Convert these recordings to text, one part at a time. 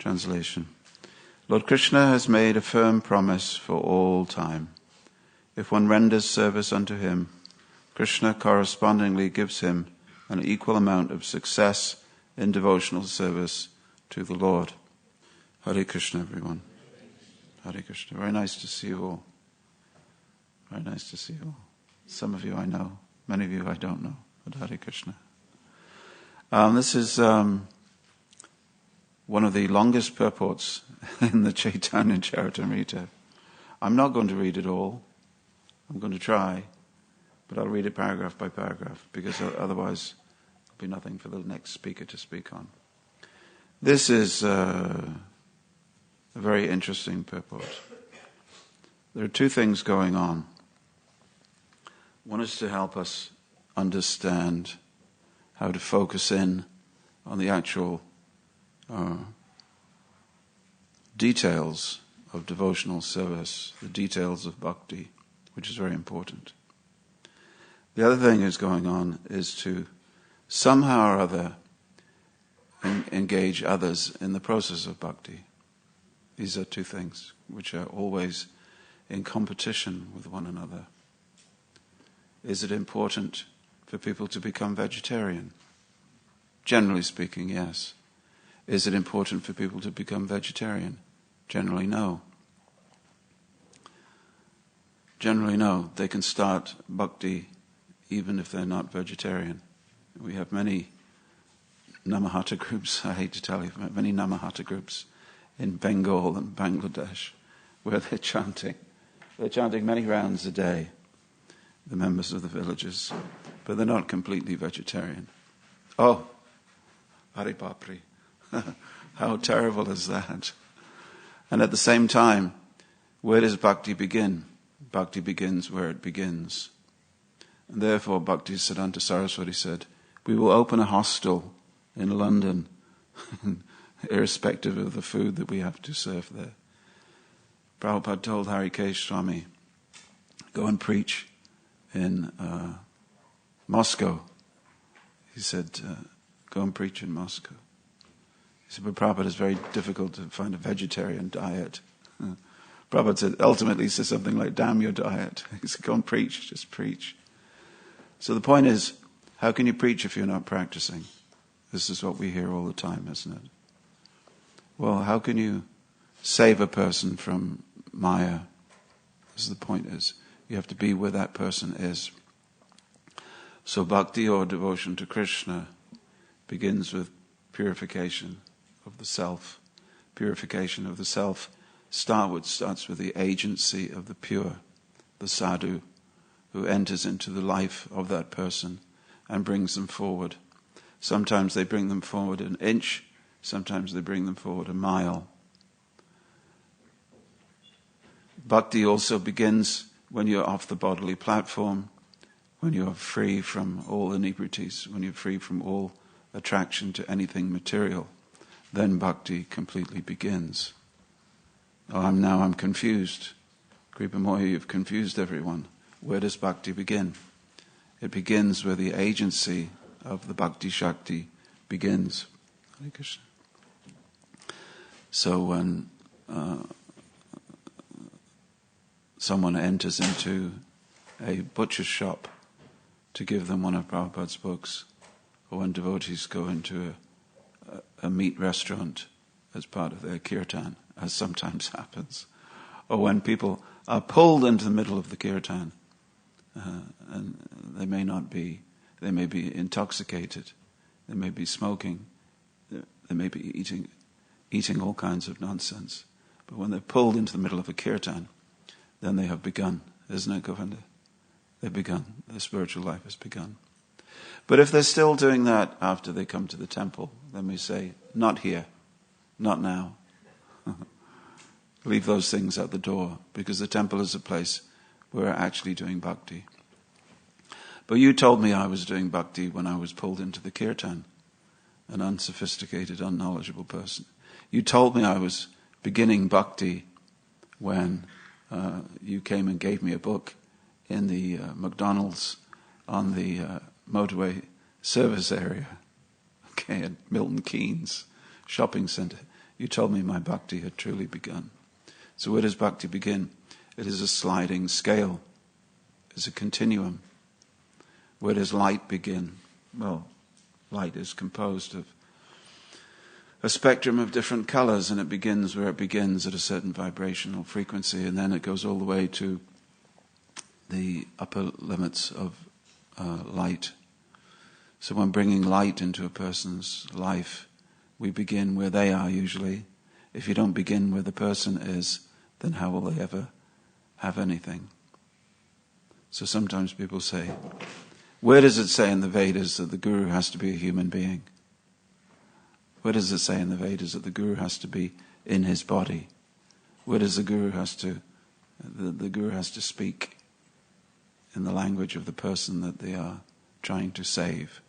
Translation. Lord Krishna has made a firm promise for all time. If one renders service unto him, Krishna correspondingly gives him an equal amount of success in devotional service to the Lord. Hare Krishna, everyone. Hare Krishna. Very nice to see you all. Very nice to see you all. Some of you I know, many of you I don't know, but Hare Krishna. This is one of the longest purports in the Chaitanya Charitamrita. I'm not going to read it all. I'm going to try, but I'll read it paragraph by paragraph, because otherwise there'll be nothing for the next speaker to speak on. This is a very interesting purport. There are two things going on. One is to help us understand how to focus in on the actual details of devotional service, the details of bhakti, which is very important. The other thing that's going on is to somehow or other engage others in the process of bhakti. These are two things which are always in competition with one another. Is it important for people to become vegetarian? Generally speaking, yes. Is it important for people to become vegetarian? Generally, no. Generally, no. They can start bhakti even if they're not vegetarian. We have many Namahata groups, I hate to tell you, many Namahata groups in Bengal and Bangladesh where they're chanting. They're chanting many rounds a day, the members of the villages, but they're not completely vegetarian. Oh, Hari Bapri. How terrible is that? And at the same time, where does bhakti begin? Bhakti begins where it begins. And therefore, Bhaktisiddhanta Saraswati said, we will open a hostel in London, irrespective of the food that we have to serve there. Prabhupada told Harikesh Swami, go and preach in Moscow. He said, go and preach in Moscow. He said, but Prabhupada, it's very difficult to find a vegetarian diet. Prabhupada said, ultimately he said something like, damn your diet. He said, go and preach, just preach. So the point is, how can you preach if you're not practicing? This is what we hear all the time, isn't it? Well, how can you save a person from Maya? This is the point is, you have to be where that person is. So bhakti or devotion to Krishna begins with purification of the self. Purification of the self starts with the agency of the pure, the sadhu, who enters into the life of that person and brings them forward. Sometimes they bring them forward an inch, sometimes they bring them forward a mile. Bhakti also begins when you're off the bodily platform, when you're free from all inebrities, when you're free from all attraction to anything material. Then bhakti completely begins. Oh, I'm confused. Kripamoya, you've confused everyone. Where does bhakti begin? It begins where the agency of the bhakti shakti begins. Hare Krishna. So when someone enters into a butcher's shop to give them one of Prabhupada's books, or when devotees go into a meat restaurant as part of their kirtan, as sometimes happens, or when people are pulled into the middle of the kirtan, and they may be intoxicated, they may be smoking, they may be eating all kinds of nonsense, but when they're pulled into the middle of a kirtan, then they have begun, isn't it, Govinda? They've begun. Their spiritual life has begun. But if they're still doing that after they come to the temple, then we say, not here, not now. Leave those things at the door, because the temple is a place where we're actually doing bhakti. But you told me I was doing bhakti when I was pulled into the kirtan, an unsophisticated, unknowledgeable person. You told me I was beginning bhakti when you came and gave me a book in the McDonald's on the motorway service area, okay, at Milton Keynes shopping centre. you told me my bhakti had truly begun. So where does bhakti begin? It is a sliding scale. It's a continuum. Where does light begin? Well, light is composed of a spectrum of different colors, and it begins where it begins at a certain vibrational frequency, and then it goes all the way to the upper limits of light. So when bringing light into a person's life, we begin where they are usually. If you don't begin where the person is, then how will they ever have anything? So sometimes people say, where does it say in the Vedas that the guru has to be a human being? Where does it say in the Vedas that the guru has to be in his body? Where does the guru has to speak in the language of the person that they are trying to save?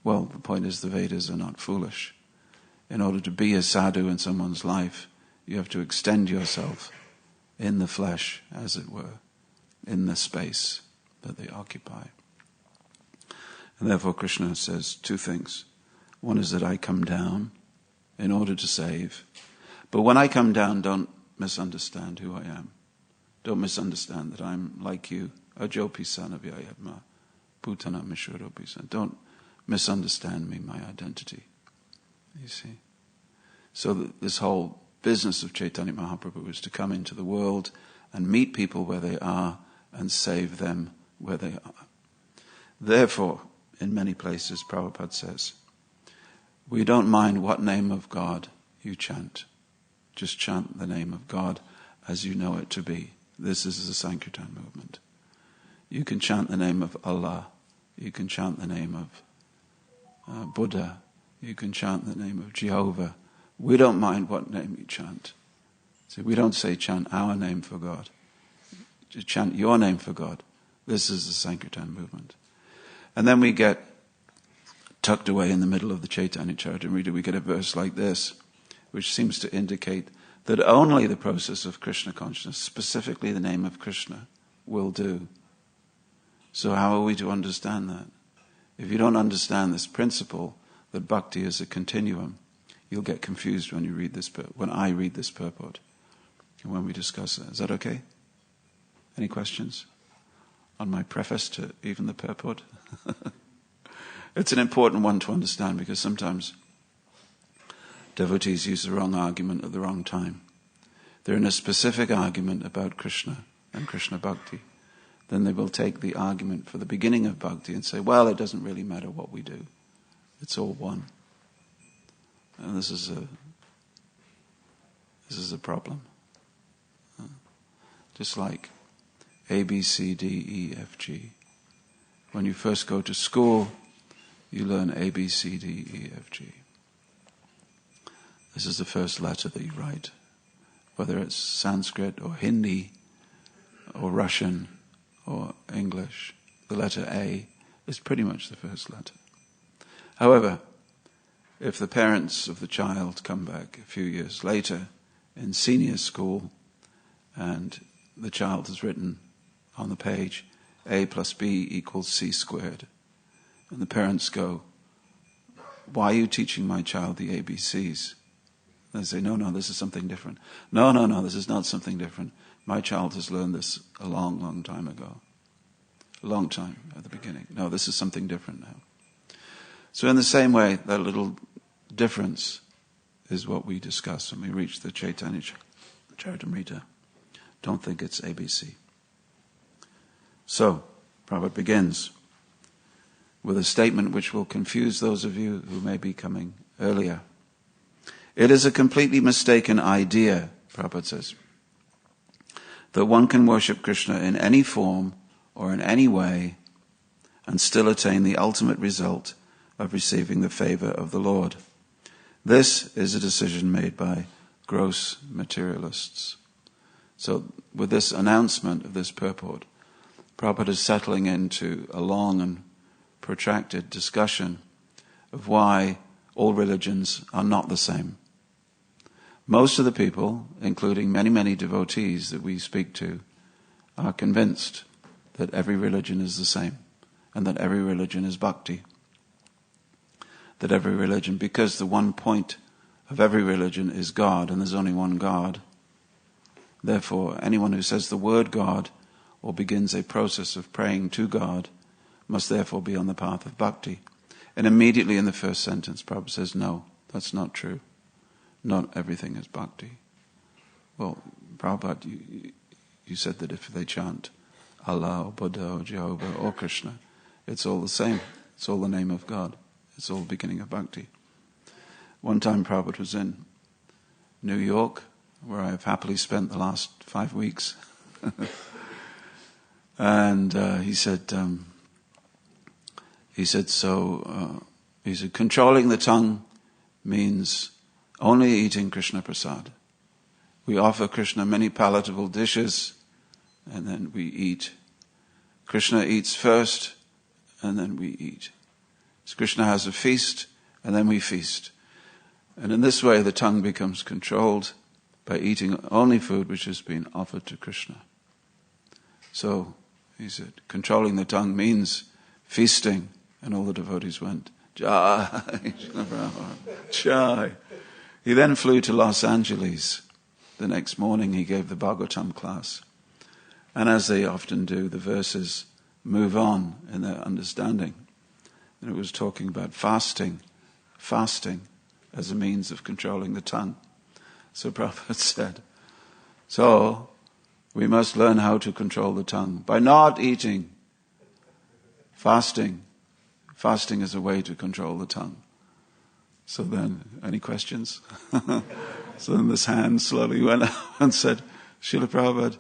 Well, the point is the Vedas are not foolish. In order to be a sadhu in someone's life, you have to extend yourself in the flesh, as it were, in the space that they occupy. And therefore Krishna says two things. One is that I come down in order to save. But when I come down, don't misunderstand who I am. Don't misunderstand that I'm like you, a Jopi son of Yayadma, Putana Mishuropi son. Don't misunderstand me, my identity. You see? So this whole business of Chaitanya Mahaprabhu is to come into the world and meet people where they are and save them where they are. Therefore, in many places, Prabhupada says, we don't mind what name of God you chant. Just chant the name of God as you know it to be. This is the Sankirtan movement. You can chant the name of Allah. You can chant the name of Buddha. You can chant the name of Jehovah. We don't mind what name you chant. See, we don't say chant our name for God. Just chant your name for God. This is the Sankirtan movement. And then we get tucked away in the middle of the Chaitanya Charitamrita, we get a verse like this, which seems to indicate that only the process of Krishna consciousness, specifically the name of Krishna, will do. So how are we to understand that? If you don't understand this principle, that bhakti is a continuum, you'll get confused when you read this, when I read this purport, and when we discuss it. Is that okay? Any questions on my preface to even the purport? It's an important one to understand because sometimes devotees use the wrong argument at the wrong time. They're in a specific argument about Krishna and Krishna Bhakti. Then they will take the argument for the beginning of Bhakti and say, well, it doesn't really matter what we do. It's all one. And this is a problem. Just like A, B, C, D, E, F, G. When you first go to school, you learn A, B, C, D, E, F, G. This is the first letter that you write. Whether it's Sanskrit or Hindi or Russian or English, the letter A is pretty much the first letter. However, if the parents of the child come back a few years later in senior school and the child has written on the page A plus B equals C squared, and the parents go, why are you teaching my child the ABCs? They say, no, this is something different. No, this is not something different. My child has learned this a long, long time ago. A long time at the beginning. No, this is something different now. So in the same way, that little difference is what we discuss when we reach the Chaitanya Charitamrita. Don't think it's ABC. So, Prabhupada begins with a statement which will confuse those of you who may be coming earlier. It is a completely mistaken idea, Prabhupada says, that one can worship Krishna in any form or in any way and still attain the ultimate result of receiving the favor of the Lord. This is a decision made by gross materialists. So with this announcement of this purport, Prabhupada is settling into a long and protracted discussion of why all religions are not the same. Most of the people, including many, many devotees that we speak to, are convinced that every religion is the same and that every religion is bhakti. That every religion, because the one point of every religion is God, and there's only one God. Therefore, anyone who says the word God or begins a process of praying to God must therefore be on the path of bhakti. And immediately in the first sentence, Prabhupada says, no, that's not true. Not everything is bhakti. Well, Prabhupada, you said that if they chant Allah or Buddha or Jehovah or Krishna, it's all the same. It's all the name of God. It's all the beginning of bhakti. One time Prabhupada was in New York, where I have happily spent the last 5 weeks. And he said, controlling the tongue means only eating Krishna prasad. We offer Krishna many palatable dishes, and then we eat. Krishna eats first, and then we eat. So Krishna has a feast, and then we feast. And in this way, the tongue becomes controlled by eating only food which has been offered to Krishna. So, he said, controlling the tongue means feasting. And all the devotees went, Jai, Jai. He then flew to Los Angeles. The next morning he gave the Bhagavatam class. And as they often do, the verses move on in their understanding. And it was talking about fasting as a means of controlling the tongue. So Prabhupada said, so we must learn how to control the tongue by not eating. Fasting is a way to control the tongue. So then, any questions? So then this hand slowly went up and said, Srila Prabhupada,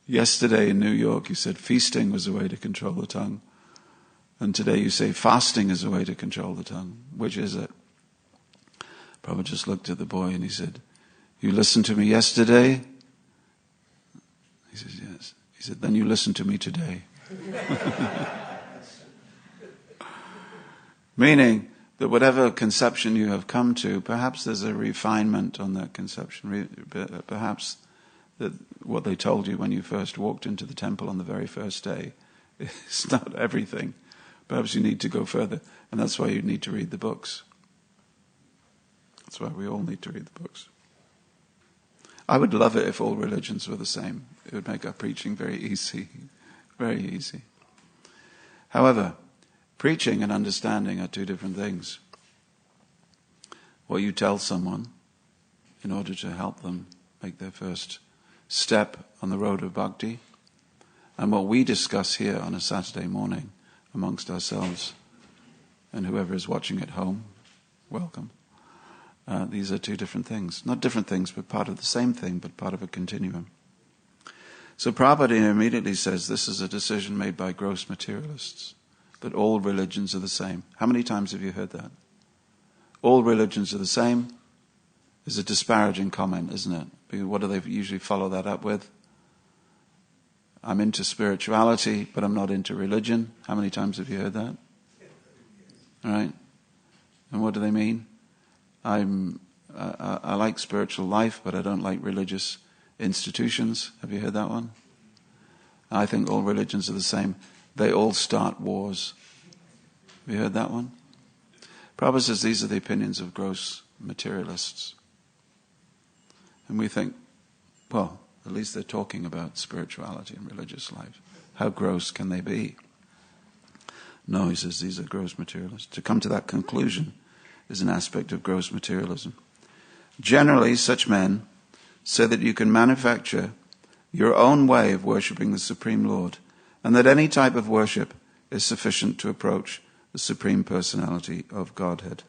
yesterday in New York you said feasting was a way to control the tongue. And today you say fasting is a way to control the tongue. Which is it? Prabhupada just looked at the boy and he said, you listened to me yesterday? He says, yes. He said, then you listen to me today. Meaning that whatever conception you have come to, perhaps there's a refinement on that conception. Perhaps that what they told you when you first walked into the temple on the very first day is not everything. Perhaps you need to go further. And that's why you need to read the books. That's why we all need to read the books. I would love it if all religions were the same. It would make our preaching very easy. Very easy. However, preaching and understanding are two different things. What you tell someone in order to help them make their first step on the road of bhakti, and what we discuss here on a Saturday morning amongst ourselves, and whoever is watching at home, welcome. These are two different things. Not different things, but part of the same thing, but part of a continuum. So Prabhupada immediately says this is a decision made by gross materialists, that all religions are the same. How many times have you heard that? All religions are the same is a disparaging comment, isn't it? Because what do they usually follow that up with? I'm into spirituality, but I'm not into religion. How many times have you heard that? All right. And what do they mean? I like spiritual life, but I don't like religious institutions. Have you heard that one? I think all religions are the same. They all start wars. Have you heard that one? Prabhupada says these are the opinions of gross materialists. And we think, well, at least they're talking about spirituality and religious life. How gross can they be? No, he says these are gross materialists. To come to that conclusion is an aspect of gross materialism. Generally, such men say that you can manufacture your own way of worshipping the Supreme Lord, and that any type of worship is sufficient to approach the Supreme Personality of Godhead.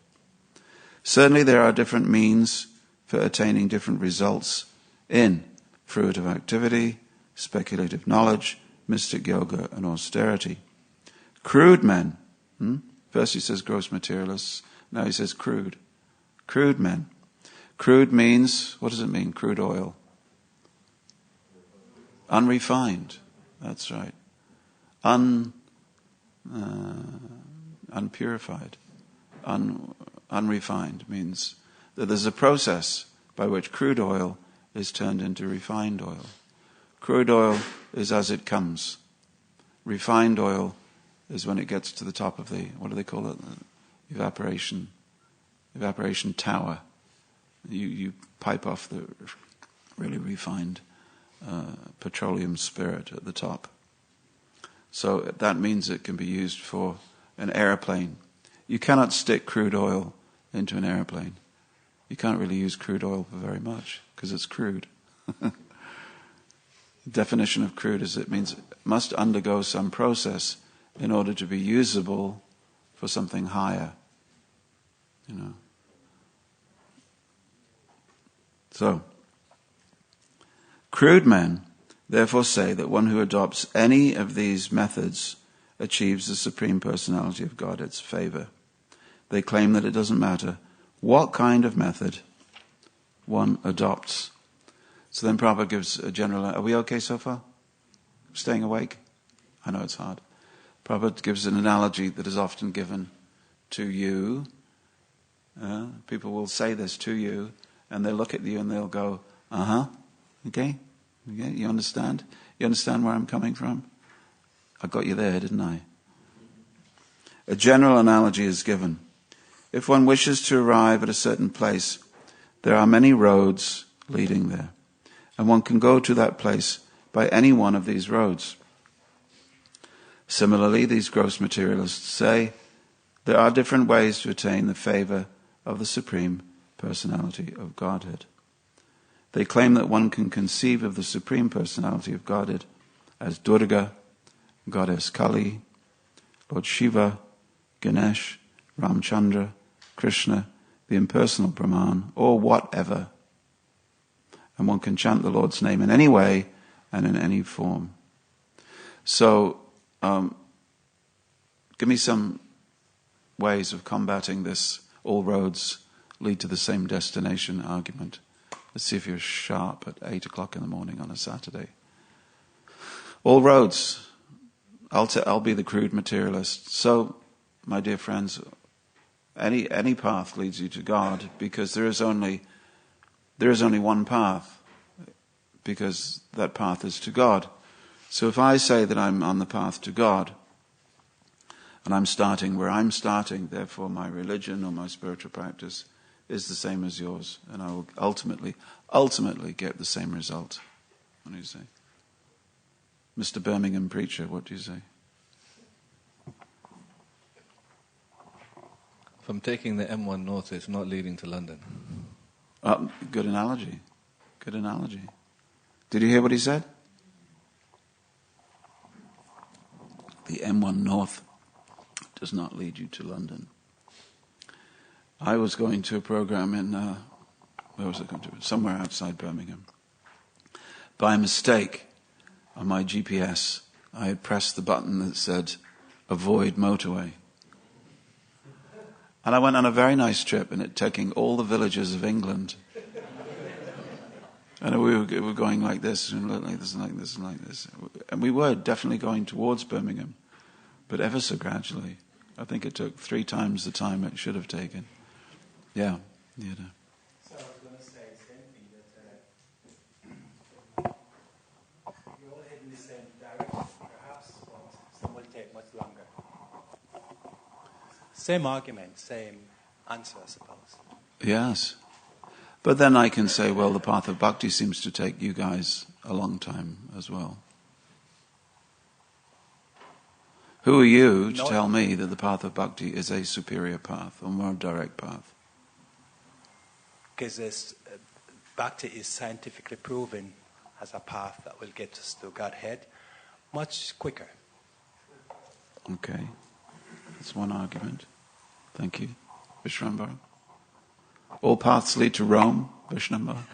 Certainly there are different means for attaining different results in fruitive activity, speculative knowledge, mystic yoga, and austerity. Crude men, first he says gross materialists, now he says crude. Crude men. Crude means, what does it mean, crude oil? Unrefined, that's right. Unpurified. Unrefined means that there's a process by which crude oil is turned into refined oil. Crude oil is as it comes. Refined oil is when it gets to the top of the, what do they call it? Evaporation tower. You pipe off the really refined petroleum spirit at the top. So that means it can be used for an airplane. You cannot stick crude oil into an airplane. You can't really use crude oil for very much because it's crude. The definition of crude is it means it must undergo some process in order to be usable for something higher. So, crude men therefore say that one who adopts any of these methods achieves the Supreme Personality of Godhead's favor. They claim that it doesn't matter what kind of method one adopts. So then Prabhupada gives a general... Are we okay so far? Staying awake? I know it's hard. Prabhupada gives an analogy that is often given to you. People will say this to you, and they'll look at you and they'll go, okay, you understand? You understand where I'm coming from? I got you there, didn't I? A general analogy is given. If one wishes to arrive at a certain place, there are many roads leading there, and one can go to that place by any one of these roads. Similarly, these gross materialists say there are different ways to attain the favor of the Supreme Personality of Godhead. They claim that one can conceive of the Supreme Personality of Godhead as Durga, Goddess Kali, Lord Shiva, Ganesh, Ramchandra, Krishna, the impersonal Brahman, or whatever. And one can chant the Lord's name in any way and in any form. So, give me some ways of combating this all roads lead to the same destination argument. Let's see if you're sharp at 8 o'clock in the morning on a Saturday. All roads. I'll be the crude materialist. So, my dear friends, any path leads you to God, because there is only one path, because that path is to God. So if I say that I'm on the path to God, and I'm starting where I'm starting, therefore my religion or my spiritual practice is the same as yours, and I will ultimately get the same result. What do you say? Mr. Birmingham preacher, what do you say? If I'm taking the M1 north, it's not leading to London. Good analogy. Good analogy. Did you hear what he said? The M1 north does not lead you to London. I was going to a program in, where was I going to? Somewhere outside Birmingham. By mistake, on my GPS, I had pressed the button that said, avoid motorway. And I went on a very nice trip, and it taking all the villages of England. And we were going like this, and like this, and like this, and like this. And we were definitely going towards Birmingham, but ever so gradually. I think it took 3 times the time it should have taken. Yeah. So I was going to say the same thing, that you're all heading the same direction, perhaps, but some will take much longer. Same argument, same answer, I suppose. Yes. But then I can say, well, the path of bhakti seems to take you guys a long time as well. Who are you to tell me that the path of bhakti is a superior path, or more direct path? Because bhakti is scientifically proven as a path that will get us to Godhead much quicker. Okay. That's one argument. Thank you. Vishrambhara. All paths lead to Rome, Vishnambhara.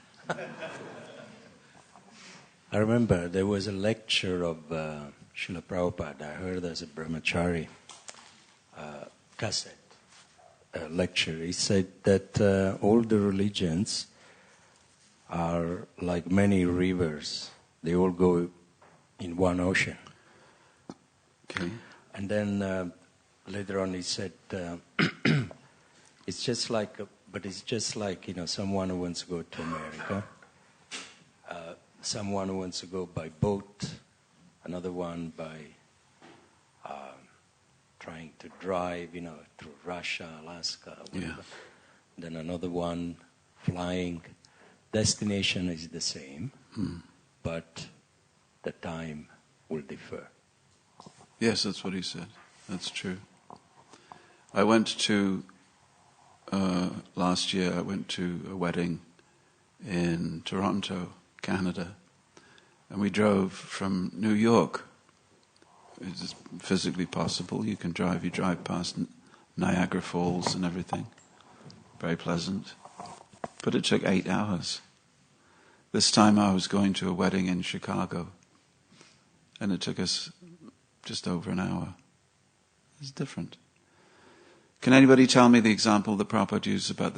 I remember there was a lecture of Srila Prabhupada. I heard as a brahmachari cassette lecture. He said that all the religions are like many rivers. They all go in one ocean. Okay. And then later on he said, it's just like, someone who wants to go to America, someone who wants to go by boat, another one by trying to drive, through Russia, Alaska, whatever. Yeah. Then another one flying. Destination is the same, but the time will differ. Yes, that's what he said. That's true. I went to, last year, I went to a wedding in Toronto, Canada, and we drove from New York. It's physically possible. You can drive. You drive past Niagara Falls and everything. Very pleasant. But it took 8 hours. This time I was going to a wedding in Chicago, and it took us just over an hour. It's different. Can anybody tell me the example that Prabhupada used about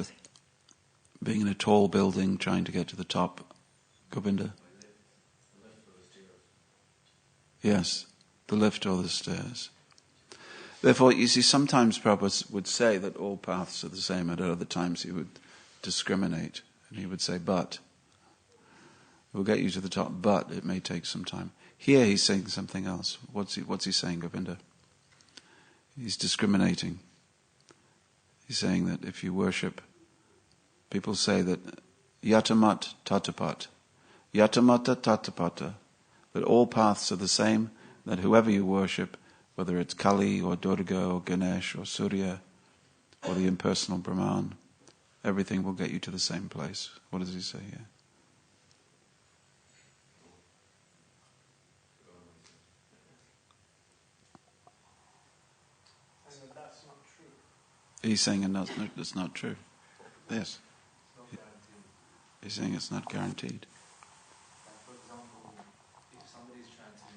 being in a tall building trying to get to the top? Govinda? Yes, the lift or the stairs. Therefore, you see, sometimes Prabhupada would say that all paths are the same, and at other times he would discriminate, and he would say, but, we'll get you to the top, but it may take some time. Here he's saying something else. What's he saying, Govinda? He's discriminating. He's saying that if you worship, people say that yatamat tatapat, yatamata tatapata, that all paths are the same, that whoever you worship, whether it's Kali or Durga or Ganesh or Surya or the impersonal Brahman, everything will get you to the same place. What does he say here? He's saying it's not true. Yes. He's saying it's not guaranteed. For example, if somebody's trying to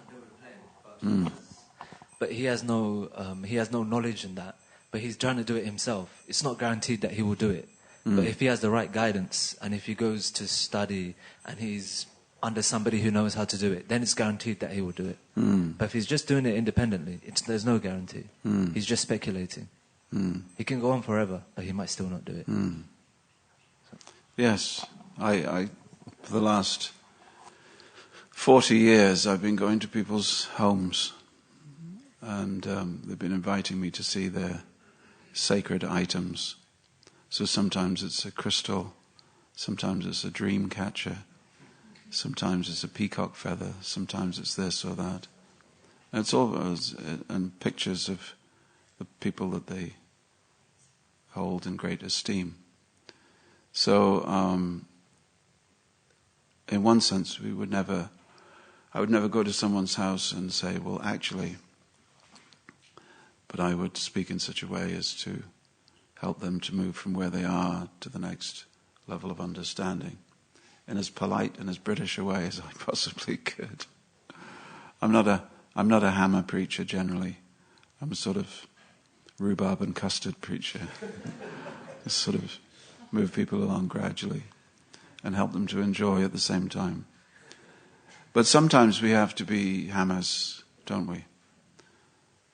build a plane, but he has no knowledge in that. But he's trying to do it himself. It's not guaranteed that he will do it. But if he has the right guidance, and if he goes to study, and he's under somebody who knows how to do it, then it's guaranteed that he will do it. But if he's just doing it independently, there's no guarantee. He's just speculating. He can go on forever, but he might still not do it. Yes, I for the last 40 years I've been going to people's homes, and they've been inviting me to see their sacred items. So sometimes it's a crystal, sometimes it's a dream catcher, sometimes it's a peacock feather, sometimes it's this or that. And it's all and pictures of the people that they hold in great esteem. So, in one sense, I would never go to someone's house and say, well, actually, but I would speak in such a way as to help them to move from where they are to the next level of understanding in as polite and as British a way as I possibly could. I'm not a hammer preacher generally. I'm a sort of rhubarb and custard preacher. Just sort of move people along gradually and help them to enjoy at the same time. But sometimes we have to be hammers, don't we?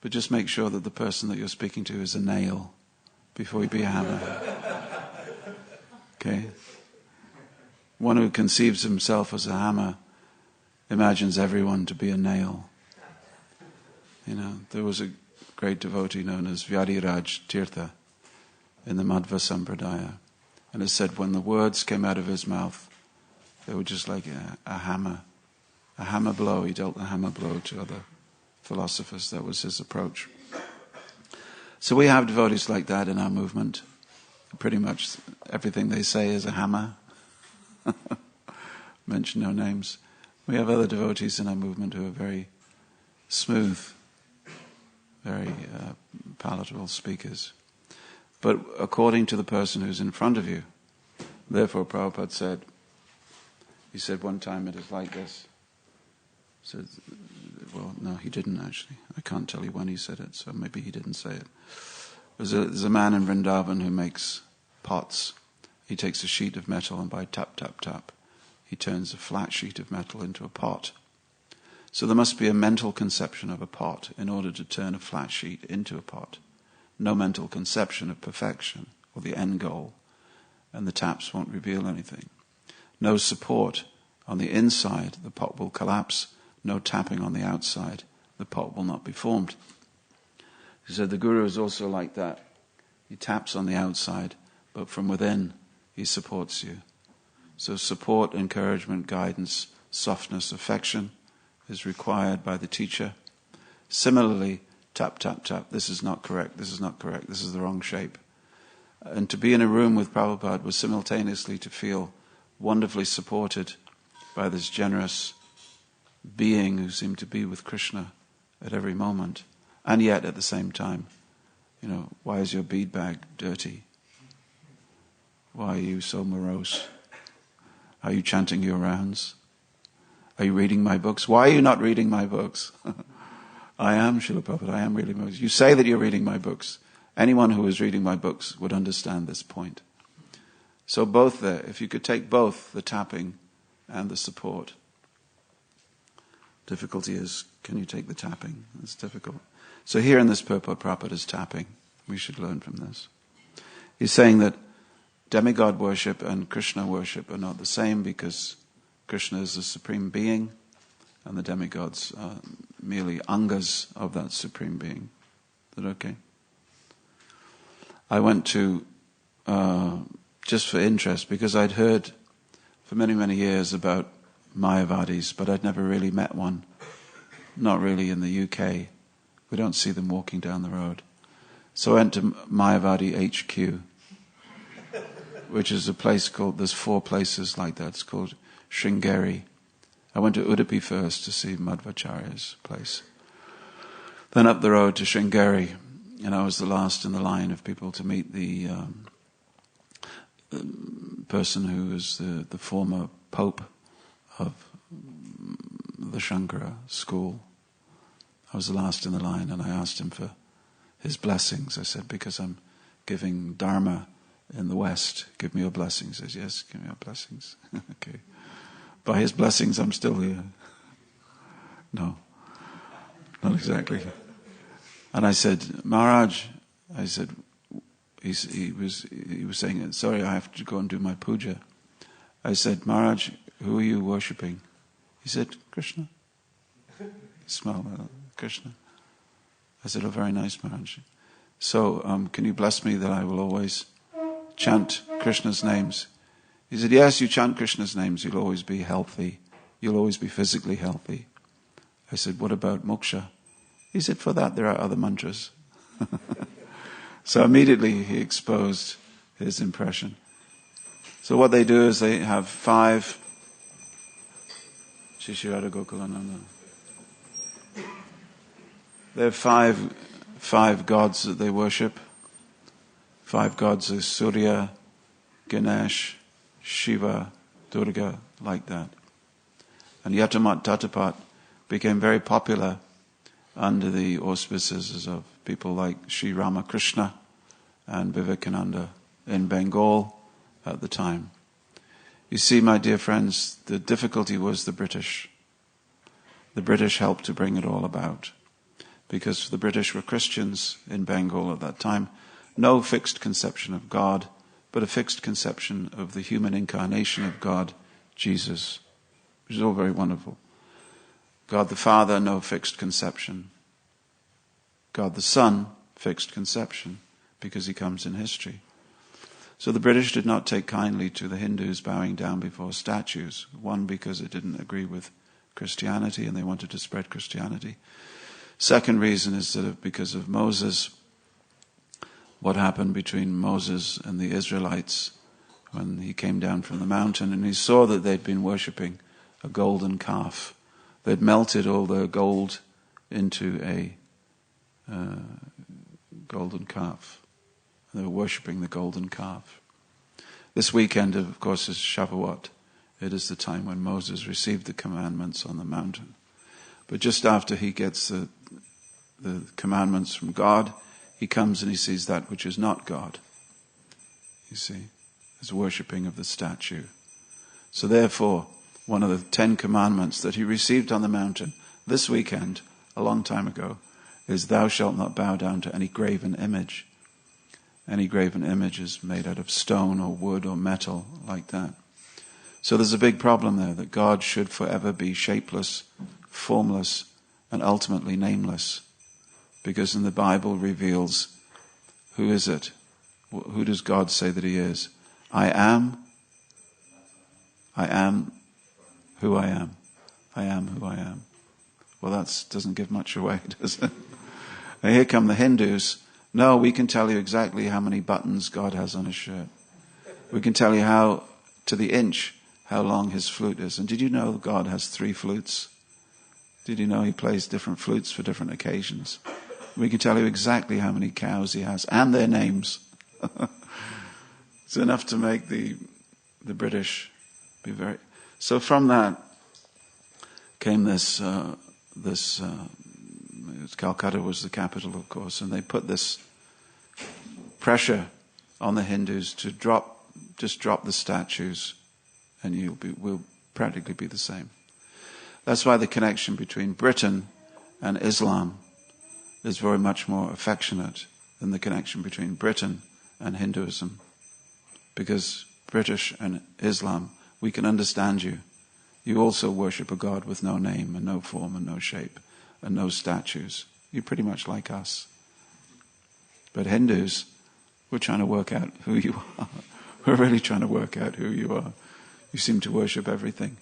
But just make sure that the person that you're speaking to is a nail before you be a hammer. Okay? One who conceives himself as a hammer imagines everyone to be a nail. You know, there was a great devotee known as Vyadiraj Tirtha in the Madhva Sampradaya. And it said when the words came out of his mouth, they were just like a hammer. A hammer blow. He dealt a hammer blow to other philosophers. That was his approach. So we have devotees like that in our movement. Pretty much everything they say is a hammer. Mention no names. We have other devotees in our movement who are very smooth, very palatable speakers. But according to the person who's in front of you, therefore Prabhupada said, he said one time it is like this. Said, well, no, he didn't actually. I can't tell you when he said it, so maybe he didn't say it. There's a man in Vrindavan who makes pots. He takes a sheet of metal and by tap, tap, tap, he turns a flat sheet of metal into a pot. So there must be a mental conception of a pot in order to turn a flat sheet into a pot. No mental conception of perfection or the end goal, and the taps won't reveal anything. No support on the inside, the pot will collapse. No tapping on the outside, the pot will not be formed. He said the Guru is also like that. He taps on the outside, but from within he supports you. So support, encouragement, guidance, softness, affection is required by the teacher. Similarly, tap, tap, tap. This is not correct. This is not correct. This is the wrong shape. And to be in a room with Prabhupada was simultaneously to feel wonderfully supported by this generous being who seemed to be with Krishna at every moment. And yet at the same time, why is your bead bag dirty? Why are you so morose? Are you chanting your rounds? Are you reading my books? Why are you not reading my books? I am, Srila Prabhupada, I am reading my books. You say that you're reading my books. Anyone who is reading my books would understand this point. So both there, if you could take both, the tapping and the support. Difficulty is, can you take the tapping? It's difficult. So here in this purport, Prabhupada is tapping. We should learn from this. He's saying that demigod worship and Krishna worship are not the same because Krishna is the supreme being and the demigods are merely angas of that supreme being. Is that okay? I went to, just for interest, because I'd heard for many, many years about Mayavadis, but I'd never really met one. Not really in the UK. We don't see them walking down the road. So I went to Mayavadi HQ, which is a place called, there's 4 places like that. It's called Sringeri. I went to Udupi first to see Madhvacharya's place. Then up the road to Sringeri, and I was the last in the line of people to meet the person who was the former pope of the Shankara school. I was the last in the line, and I asked him for his blessings. I said, because I'm giving Dharma in the West, give me your blessings. He says, yes, give me your blessings. Okay. By his blessings, I'm still here. No, not exactly. And I said, Maharaj, I said, he was saying, sorry, I have to go and do my puja. I said, Maharaj, who are you worshipping? He said, Krishna. He smiled, Krishna. I said, oh, very nice, Maharaj. So, can you bless me that I will always chant Krishna's names? He said, yes, you chant Krishna's names, you'll always be healthy. You'll always be physically healthy. I said, what about moksha? He said, for that there are other mantras. So immediately he exposed his impression. So what they do is they have 5 Shishirada Gokulananda. They have 5 gods that they worship. 5 gods are Surya, Ganesh, Shiva, Durga, like that. And Yatamat Tatapat became very popular under the auspices of people like Sri Ramakrishna and Vivekananda in Bengal at the time. You see, my dear friends, the difficulty was the British. The British helped to bring it all about. Because the British were Christians in Bengal at that time. No fixed conception of God, but a fixed conception of the human incarnation of God, Jesus, which is all very wonderful. God the Father, no fixed conception. God the Son, fixed conception, because he comes in history. So the British did not take kindly to the Hindus bowing down before statues. One, because it didn't agree with Christianity and they wanted to spread Christianity. Second reason is that because of Moses, what happened between Moses and the Israelites when he came down from the mountain and he saw that they'd been worshipping a golden calf. They'd melted all their gold into a golden calf. They were worshipping the golden calf. This weekend, of course, is Shavuot. It is the time when Moses received the commandments on the mountain. But just after he gets the commandments from God, he comes and he sees that which is not God. You see, his worshipping of the statue. So therefore, one of the 10 commandments that he received on the mountain this weekend, a long time ago, is thou shalt not bow down to any graven image. Any graven image is made out of stone or wood or metal like that. So there's a big problem there, that God should forever be shapeless, formless, and ultimately nameless. Because in the Bible reveals, who is it Who does God say that he is? I am who I am. I am who I am. Well, that doesn't give much away, does it? And here come the Hindus. No, we can tell you exactly how many buttons God has on his shirt. We can tell you how, to the inch, how long his flute is. And did you know God has 3 flutes? Did you know he plays different flutes for different occasions? We can tell you exactly how many cows he has, and their names. It's enough to make the British be very... So from that came this Calcutta was the capital, of course, and they put this pressure on the Hindus to just drop the statues, and we'll practically be the same. That's why the connection between Britain and Islam is very much more affectionate than the connection between Britain and Hinduism. Because British and Islam, we can understand you. You also worship a God with no name and no form and no shape and no statues. You're pretty much like us. But Hindus, we're trying to work out who you are. We're really trying to work out who you are. You seem to worship everything.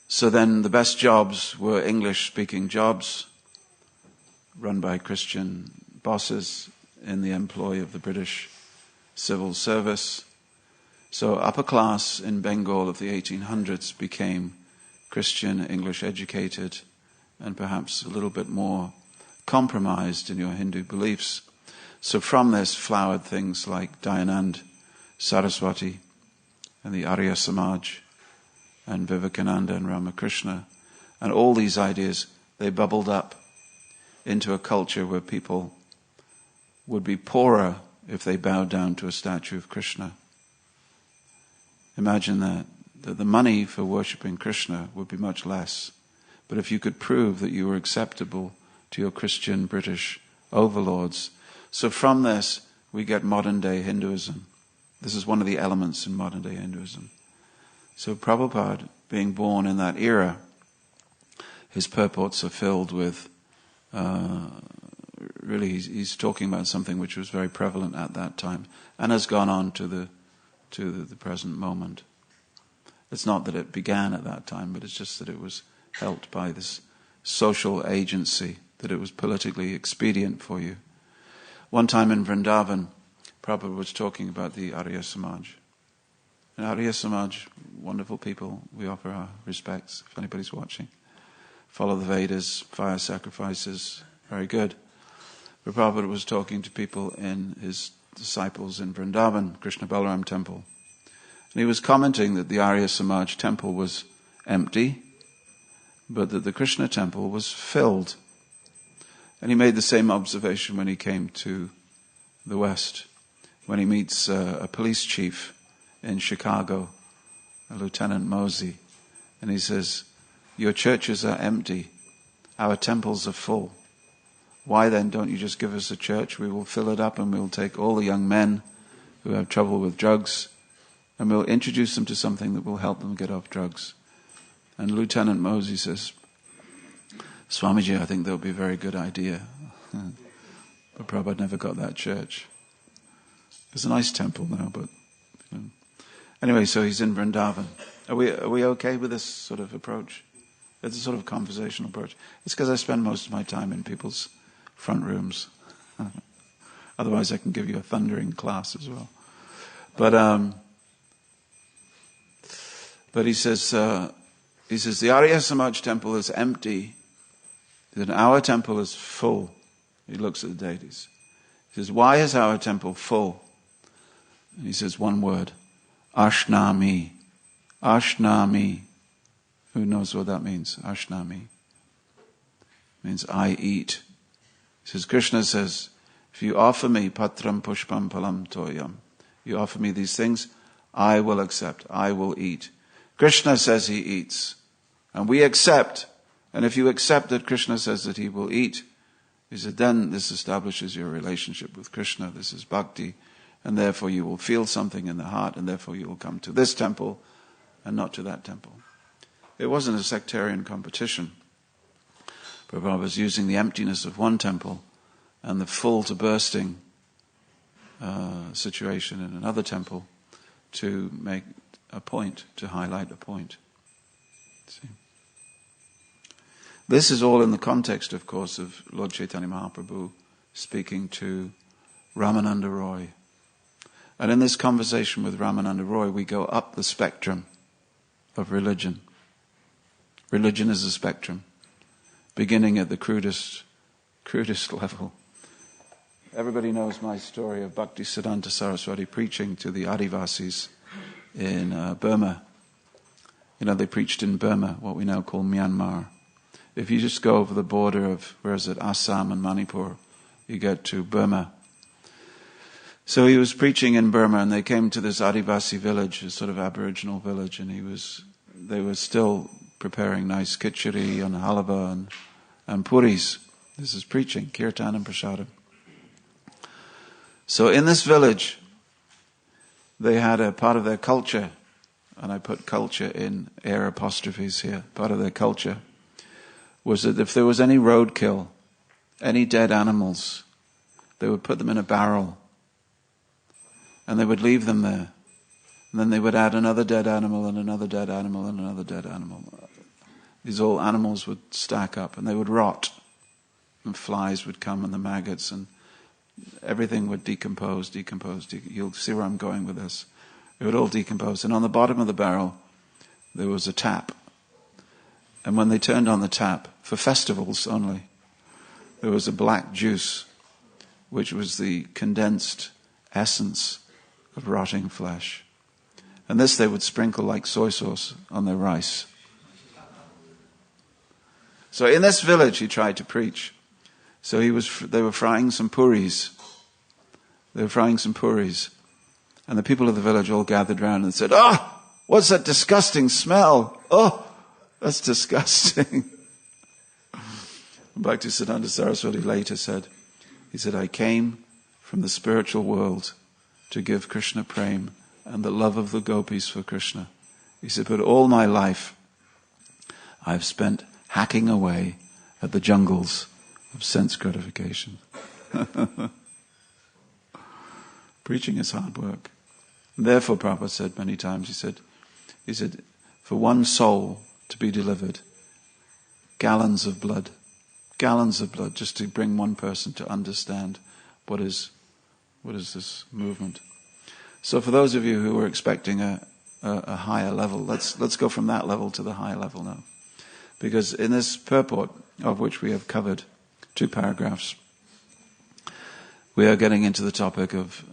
So then the best jobs were English-speaking jobs run by Christian bosses in the employ of the British civil service. So upper class in Bengal of the 1800s became Christian, English educated, and perhaps a little bit more compromised in your Hindu beliefs. So from this flowered things like Dayanand Saraswati and the Arya Samaj and Vivekananda and Ramakrishna. And all these ideas, they bubbled up into a culture where people would be poorer if they bowed down to a statue of Krishna. Imagine that the money for worshipping Krishna would be much less. But if you could prove that you were acceptable to your Christian British overlords. So from this, we get modern day Hinduism. This is one of the elements in modern day Hinduism. So Prabhupada, being born in that era, his purports are filled with, really he's talking about something which was very prevalent at that time and has gone on to the present moment. It's not that it began at that time, but it's just that it was helped by this social agency, that it was politically expedient for you. One time in Vrindavan, Prabhupada was talking about the Arya Samaj. And Arya Samaj, wonderful people, we offer our respects if anybody's watching. Follow the Vedas, fire sacrifices, very good. But Prabhupada was talking to people in his disciples in Vrindavan, Krishna Balaram temple. And he was commenting that the Arya Samaj temple was empty, but that the Krishna temple was filled. And he made the same observation when he came to the West, when he meets a police chief in Chicago, a Lieutenant Mosey, and he says, "Your churches are empty, our temples are full. Why then don't you just give us a church? We will fill it up and we'll take all the young men who have trouble with drugs and we'll introduce them to something that will help them get off drugs." And Lieutenant Mosey says, "Swamiji, I think that would be a very good idea." But Prabhupada never got that church. It's a nice temple now, but... Anyway, so he's in Vrindavan. Are we okay with this sort of approach? It's a sort of conversational approach. It's because I spend most of my time in people's front rooms. Otherwise I can give you a thundering class as well. But he says the Arya Samaj temple is empty, then our temple is full. He looks at the deities. He says, why is our temple full? And he says one word, Ashnami. Ashnami. Who knows what that means? Ashnami. It means I eat. He says, Krishna says, if you offer me patram pushpam palam toyam, you offer me these things, I will accept. I will eat. Krishna says he eats. And we accept. And if you accept that Krishna says that he will eat, he said, then this establishes your relationship with Krishna. This is bhakti. And therefore you will feel something in the heart, and therefore you will come to this temple and not to that temple. It wasn't a sectarian competition. Prabhupada was using the emptiness of one temple and the full to bursting situation in another temple to make a point, to highlight a point. See? This is all in the context, of course, of Lord Chaitanya Mahaprabhu speaking to Ramananda Roy. And in this conversation with Ramananda Roy, we go up the spectrum of religion. Religion is a spectrum, beginning at the crudest level. Everybody knows my story of Bhaktisiddhanta Saraswati preaching to the Adivasis in Burma. You know, they preached in Burma, what we now call Myanmar. If you just go over the border of, where is it, Assam and Manipur, you get to Burma. So he was preaching in Burma, and they came to this Adivasi village, a sort of Aboriginal village, and they were still preparing nice khichdi and halaba and puris. This is preaching, kirtan and prasadam. So in this village, they had a part of their culture, and I put culture in air apostrophes here, part of their culture was that if there was any roadkill, any dead animals, they would put them in a barrel and they would leave them there. And then they would add another dead animal and another dead animal and another dead animal. These all animals would stack up and they would rot. And flies would come and the maggots and everything would decompose. You'll see where I'm going with this. It would all decompose. And on the bottom of the barrel, there was a tap. And when they turned on the tap, for festivals only, there was a black juice, which was the condensed essence of rotting flesh. And this they would sprinkle like soy sauce on their rice. So in this village he tried to preach. So they were frying some puris. And the people of the village all gathered round and said, "Oh, what's that disgusting smell? Oh, that's disgusting." Bhaktisiddhanta Saraswati later said, I came from the spiritual world to give Krishna prem and the love of the gopis for Krishna. He said, but all my life I've spent hacking away at the jungles of sense gratification. Preaching is hard work. And therefore, Prabhupada said many times, he said, for one soul to be delivered, gallons of blood, just to bring one person to understand what is this movement. So for those of you who were expecting a higher level, let's go from that level to the higher level now. Because in this purport, of which we have covered 2 paragraphs, we are getting into the topic of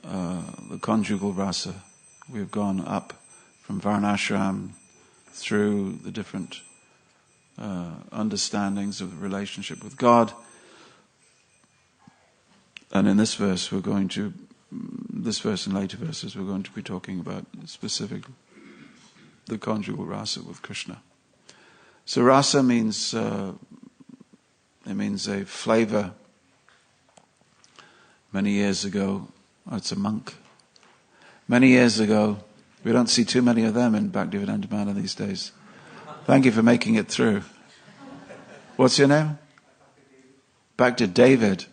the conjugal rasa. We've gone up from Varnashram through the different understandings of the relationship with God. And in this verse and later verses, we're going to be talking about specifically the conjugal rasa with Krishna. So rasa means a flavor. Many years ago, it's a monk. Many years ago, we don't see too many of them in Bhaktivedanta Manor these days. Thank you for making it through. What's your name? Back to David.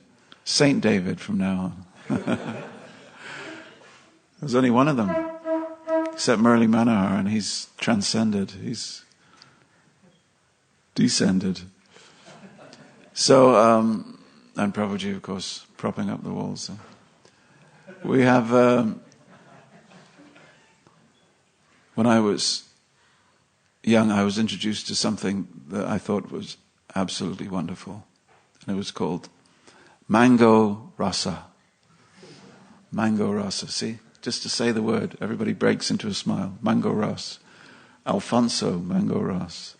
Saint David from now on. There's only one of them. Except Murli Manohar, and he's transcended. He's descended. So, and Prabhuji, of course, propping up the walls. So. We have, when I was young, I was introduced to something that I thought was absolutely wonderful. And it was called mango rasa. Mango rasa. See? Just to say the word, everybody breaks into a smile. Mango ras. Alfonso mango ras.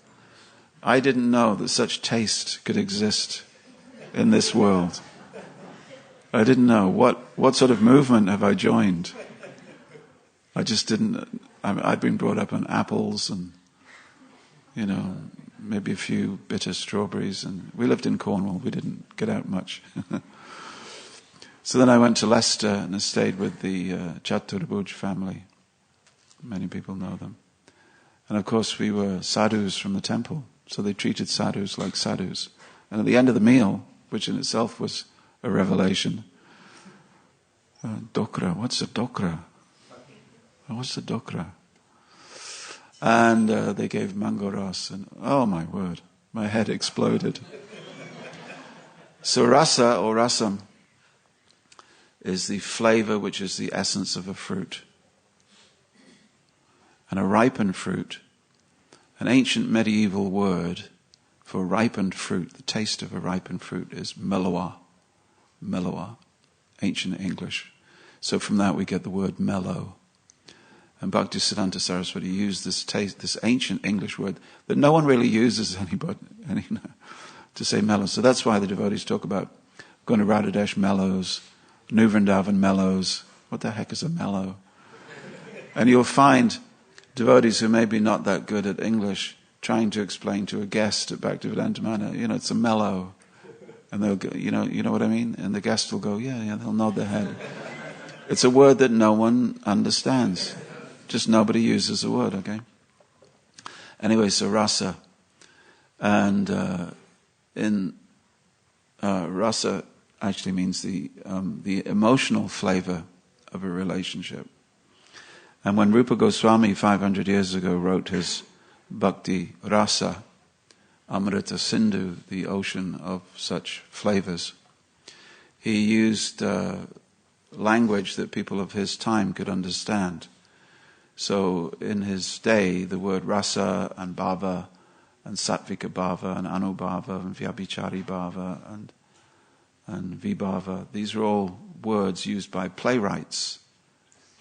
I didn't know that such taste could exist in this world. I didn't know. What sort of movement have I joined? I just didn't. I'd been brought up on apples and, maybe a few bitter strawberries. And we lived in Cornwall. We didn't get out much. So then I went to Leicester and I stayed with the Chaturabhuj family. Many people know them. And of course we were sadhus from the temple. So they treated sadhus like sadhus. And at the end of the meal, which in itself was a revelation, Dokra. What's a dokra? What's a dokra? And they gave mango ras, and oh my word, my head exploded. So rasa or rasam is the flavor which is the essence of a fruit. And a ripened fruit, an ancient medieval word for ripened fruit, the taste of a ripened fruit is meloa. Meloa, ancient English. So from that we get the word mellow. And Bhaktisiddhanta Saraswati used this ancient English word that no one really uses to say mellow. So that's why the devotees talk about going to Radhadesh mellows, New Vrindavan mellows. What the heck is a mellow? And you'll find devotees who may be not that good at English trying to explain to a guest at Bhaktivedanta Manor, it's a mellow. And they'll go, you know what I mean? And the guest will go, yeah, they'll nod their head. It's a word that no one understands. Just nobody uses the word, okay? Anyway, so rasa. And rasa actually means the emotional flavor of a relationship. And when Rupa Goswami 500 years ago wrote his Bhakti Rasa, Amrita Sindhu, the ocean of such flavors, he used language that people of his time could understand. So in his day, the word rasa and bhava and sattvika bhava and anubhava and vyabhichari bhava and vibhava, these are all words used by playwrights,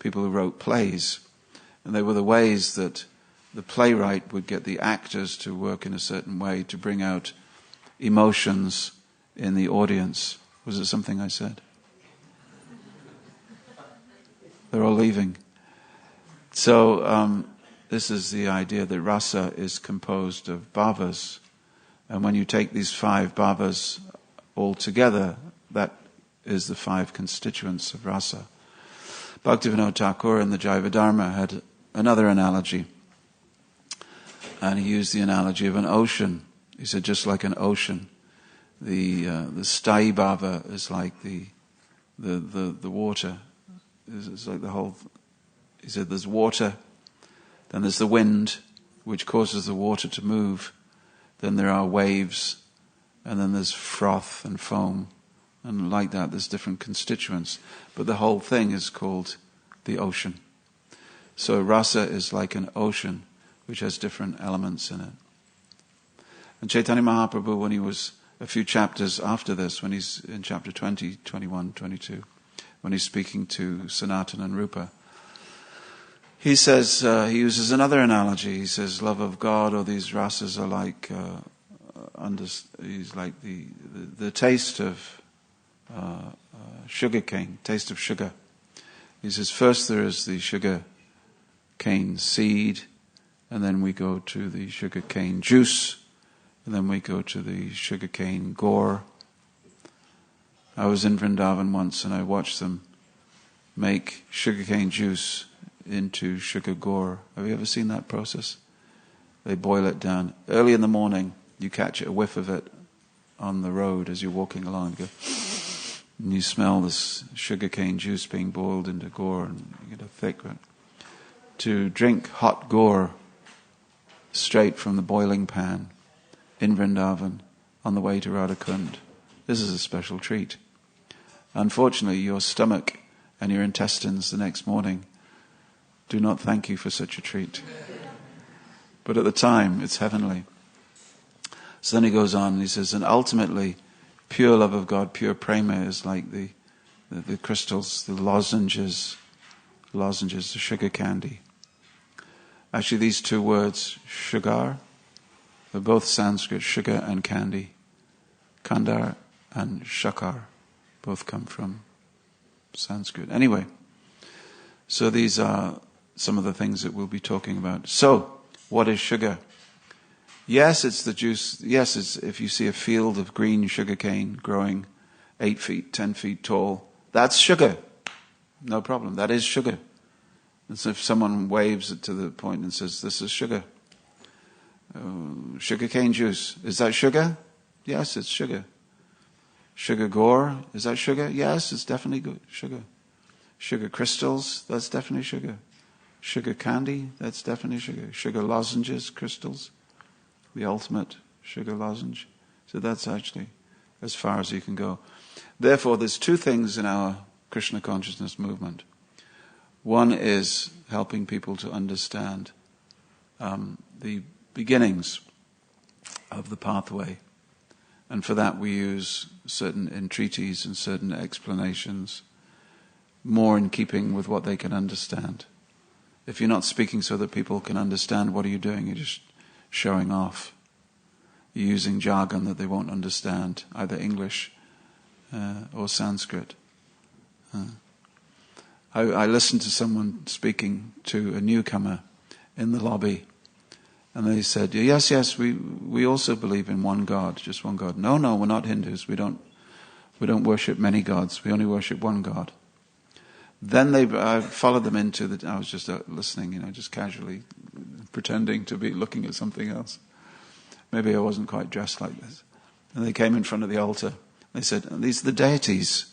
people who wrote plays. And they were the ways that the playwright would get the actors to work in a certain way to bring out emotions in the audience. Was it something I said? They're all leaving. So this is the idea that rasa is composed of bhavas. And when you take these 5 bhavas all together, that is the 5 constituents of rasa. Bhaktivinoda Thakur in the Jaiva Dharma had another analogy. And he used the analogy of an ocean. He said, just like an ocean, the sthayi bhava is like the water. It's like the whole. He said, there's water, then there's the wind, which causes the water to move. Then there are waves, and then there's froth and foam, and like that, there's different constituents. But the whole thing is called the ocean. So rasa is like an ocean, which has different elements in it. And Chaitanya Mahaprabhu, when he was a few chapters after this, when he's in chapter 20, 21, 22, when he's speaking to Sanatana and Rupa, he says, he uses another analogy. He says, love of God, or these rasas are like, he's like the taste of sugar cane, taste of sugar. He says, first there is the sugar cane seed, and then we go to the sugar cane juice, and then we go to the sugar cane gore. I was in Vrindavan once and I watched them make sugar cane juice into sugar gore. Have you ever seen that process? They boil it down. Early in the morning, you catch a whiff of it on the road as you're walking along. You go, and you smell this sugar cane juice being boiled into gore, and you get a thick one. To drink hot gore straight from the boiling pan in Vrindavan on the way to Radhakund, this is a special treat. Unfortunately, your stomach and your intestines the next morning do not thank you for such a treat. But at the time, it's heavenly. So then he goes on and he says, and ultimately, pure love of God, pure prema is like the crystals, the lozenges, the sugar candy. Actually, these 2 words, sugar, they're both Sanskrit, sugar and candy. Kandar and shakar both come from Sanskrit. Anyway, so these are some of the things that we'll be talking about. So, what is sugar? Yes, it's the juice. Yes, it's if you see a field of green sugarcane growing 8 feet, 10 feet tall, that's sugar. No problem. That is sugar. And so if someone waves it to the point and says, this is sugar. Sugarcane juice. Is that sugar? Yes, it's sugar. Sugar gore. Is that sugar? Yes, it's definitely good. Sugar. Sugar crystals, that's definitely sugar. Sugar candy, that's definitely sugar. Sugar lozenges, crystals, the ultimate sugar lozenge. So that's actually as far as you can go. Therefore, there's two things in our Krishna consciousness movement. One is helping people to understand the beginnings of the pathway. And for that we use certain entreaties and certain explanations, more in keeping with what they can understand. If you're not speaking so that people can understand, what are you doing? You're just showing off. You're using jargon that they won't understand, either English or Sanskrit. I listened to someone speaking to a newcomer in the lobby, and they said, yes, we also believe in one God, just one God. No, we're not Hindus. We don't worship many gods. We only worship one God. Then I followed them into I was just listening, just casually, pretending to be looking at something else. Maybe I wasn't quite dressed like this. And they came in front of the altar. They said, these are the deities.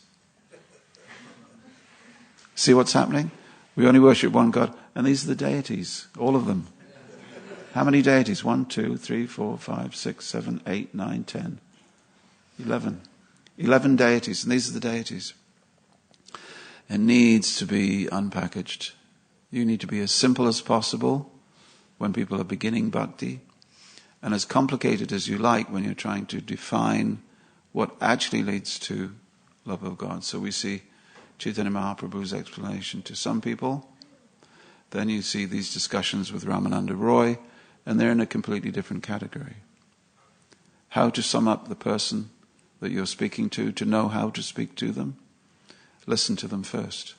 See what's happening? We only worship one God, and these are the deities, all of them. How many deities? 1, 2, 3, 4, 5, 6, 7, 8, 9, 10, 11. 11 deities, and these are the deities. It needs to be unpackaged. You need to be as simple as possible when people are beginning bhakti, and as complicated as you like when you're trying to define what actually leads to love of God. So we see Chaitanya Mahaprabhu's explanation to some people. Then you see these discussions with Ramananda Roy, and they're in a completely different category. How to sum up the person that you're speaking to know how to speak to them. Listen to them first.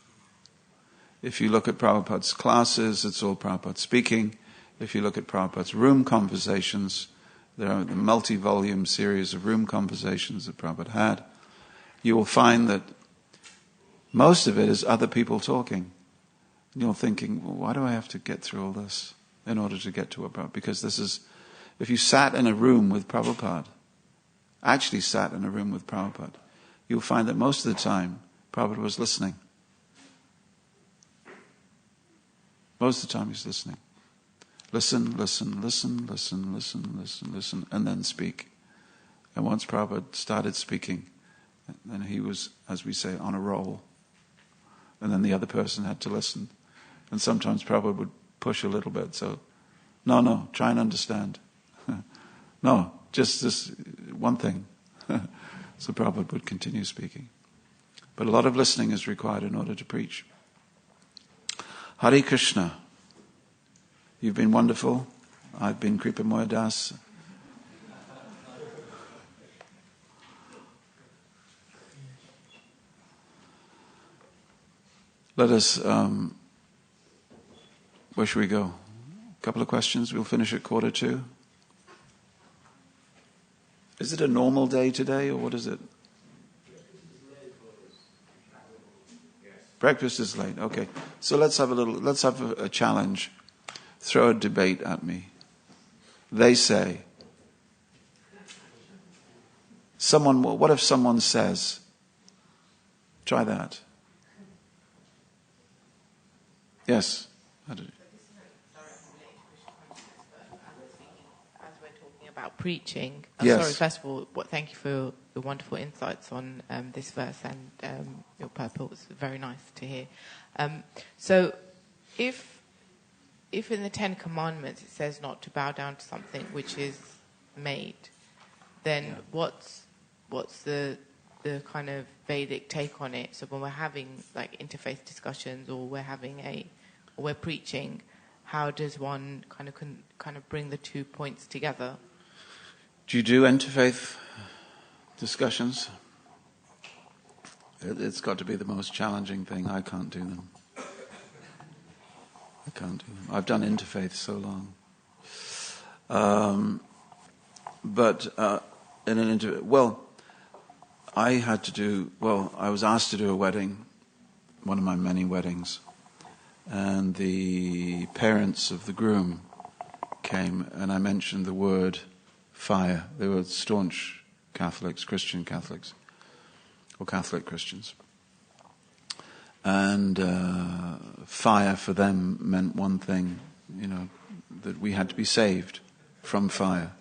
If you look at Prabhupada's classes, it's all Prabhupada speaking. If you look at Prabhupada's room conversations, there are the multi-volume series of room conversations that Prabhupada had. You will find that most of it is other people talking. And you're thinking, well, why do I have to get through all this in order to get to a Prabhupada? Because this is, if you sat in a room with Prabhupada, actually sat in a room with Prabhupada, you'll find that most of the time Prabhupada was listening. Most of the time he's listening. Listen, and then speak. And once Prabhupada started speaking, then he was, as we say, on a roll. And then the other person had to listen. And sometimes Prabhupada would push a little bit. So, no, try and understand. No, just this one thing. So Prabhupada would continue speaking. But a lot of listening is required in order to preach. Hare Krishna. You've been wonderful. I've been Kripamoya Das. Let us, where should we go? A couple of questions. We'll finish at 1:45. Is it a normal day today, or what is it? Breakfast is late. Okay. So let's have a challenge. Throw a debate at me. They say, what if someone says, try that. Yes. As we're talking about preaching, Yes. Sorry, first of all, thank you for your wonderful insights on this verse and your purport was very nice to hear. So, if in the 10 Commandments it says not to bow down to something which is made, then what's the kind of Vedic take on it? So when we're having like interfaith discussions, or we're preaching, how does one kind of bring the 2 points together? Do you do interfaith discussions? It's got to be the most challenging thing. I can't do them. I've done interfaith so long. In an I was asked to do a wedding, one of my many weddings, and the parents of the groom came, and I mentioned the word fire. They were staunch Catholics, Christian Catholics, or Catholic Christians. And fire for them meant one thing, that we had to be saved from fire.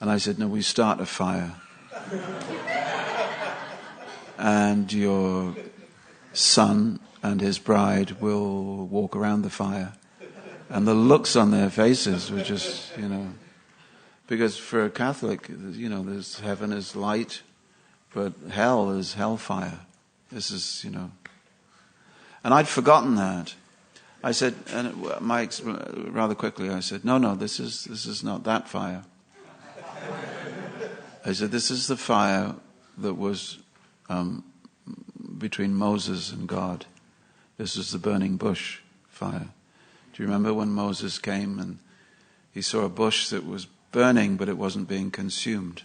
And I said, no, we start a fire. And your son and his bride will walk around the fire. And the looks on their faces were just, because for a Catholic, there's heaven is light, but hell is hellfire. This is, And I'd forgotten that. I said, rather quickly, I said, no, this is not that fire. I said, this is the fire that was between Moses and God. This is the burning bush fire. Do you remember when Moses came and he saw a bush that was burning, but it wasn't being consumed?